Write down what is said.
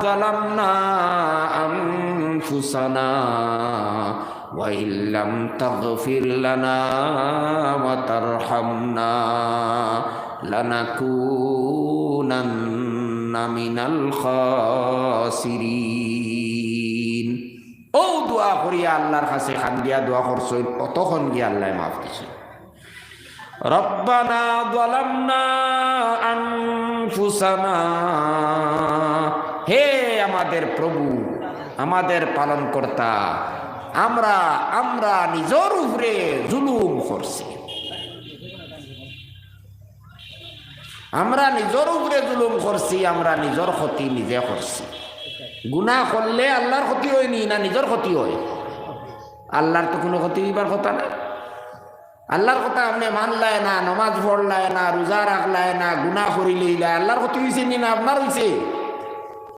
ظلمنا أنفسنا وإن لم تغفر لنا وترحمنا لنكونن من الخاسرين ও দোয়া করিয়া আল্লাহর কাছে খান্দিয়া দোয়া করছই তখন গিয়ে আল্লাহ মাফ দিছে রব্বানা যালামনা আনফুসানা হে আমাদের প্রভু আমাদের পালনকর্তা আমরা নিজের উপরে জুলুম করছি আমরা নিজের উপরে জুলুম করছি আমরা নিজের ক্ষতি নিজে করছি গুনাহ করলে আল্লাহর ক্ষতি হয়নি না নিজের ক্ষতি হয় আল্লাহর তো কোনো ক্ষতি হইবার কথা না আল্লাহর কথা আপনি মানলায় না নমাজ পড়লায় না রোজা রাখলায় না গুনাহ করিলেই আল্লাহর ক্ষতি হয়েছে নি না আপনার হয়েছে